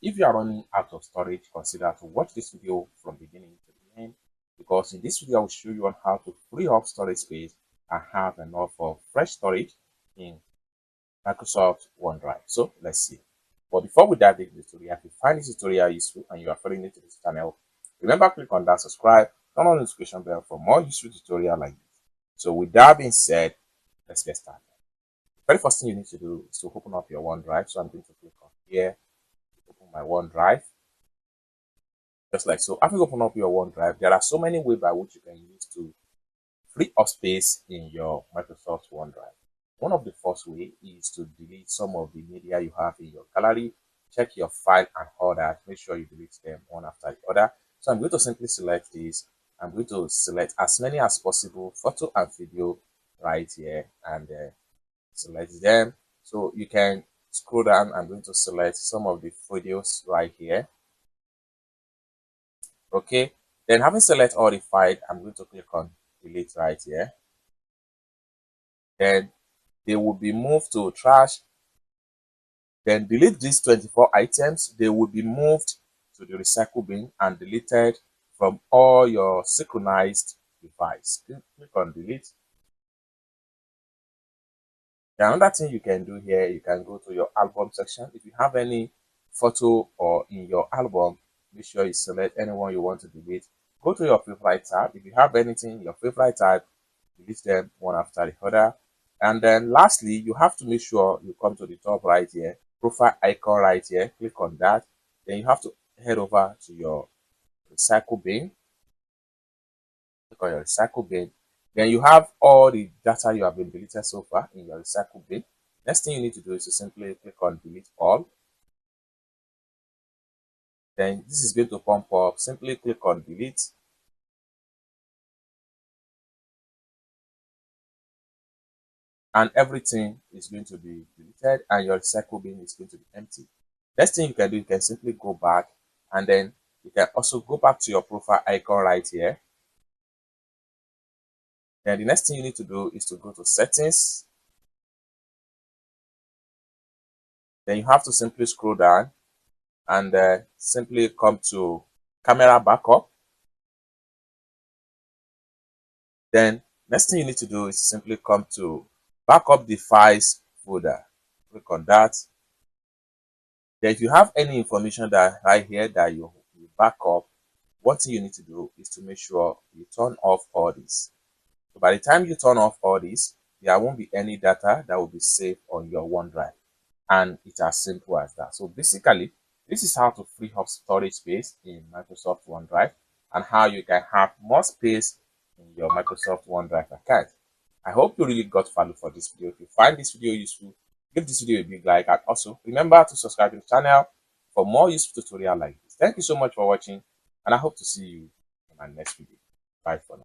if you are running out of storage, consider to watch this video from beginning to the end, because in this video I will show you on how to free up storage space and have enough of fresh storage in Microsoft OneDrive. So let's see. But before we dive into the tutorial, if you find this tutorial useful and you are fairly new to this channel, remember click on that subscribe, turn on the notification bell for more useful tutorial like this. So with that being said, let's get started. The very first thing you need to do is to open up your OneDrive. So I'm going to click on here, open my OneDrive, just like so. After you open up your OneDrive, there are so many ways by which you can use to free up space in your Microsoft OneDrive. One of the first way is to delete some of the media you have in your gallery. Check your file and orders. Make sure you delete them one after the other. So I'm going to simply select this. I'm going to select as many as possible, photo and video right here, and select them. So you can scroll down. I'm going to select some of the videos right here. Okay. Then having selected all the file, I'm going to click on delete right here. Then they will be moved to trash. Then delete these 24 items. They will be moved to the recycle bin and deleted from all your synchronized device. Click on delete. Then another thing you can do here, you can go to your album section. If you have any photo or in your album, make sure you select anyone you want to delete. Go to your favorite tab. If you have anything in your favorite tab, delete them one after the other. And then lastly, you have to make sure you come to the top right here, profile icon right here, click on that. Then you have to head over to your recycle bin. Click on your recycle bin. Then you have all the data you have been deleted so far in your recycle bin. Next thing you need to do is to simply click on delete all. Then this is going to pop up. Simply click on delete. And everything is going to be deleted and your recycle bin is going to be empty. Next thing you can do, you can simply go back, and then you can also go back to your profile icon right here. Then the next thing you need to do is to go to settings. Then you have to simply scroll down and simply come to camera backup. Then next thing you need to do is simply come to backup device folder. Click on that. Then if you have any information that right here that you back up, one thing you need to do is to make sure you turn off all this. So by the time you turn off all this, there won't be any data that will be saved on your OneDrive. And it's as simple as that. So basically, this is how to free up storage space in Microsoft OneDrive and how you can have more space in your Microsoft OneDrive account. I hope you really got value for this video. If you find this video useful, give this video a big like, and also remember to subscribe to the channel for more useful tutorials like this. Thank you so much for watching, and I hope to see you in my next video. Bye for now.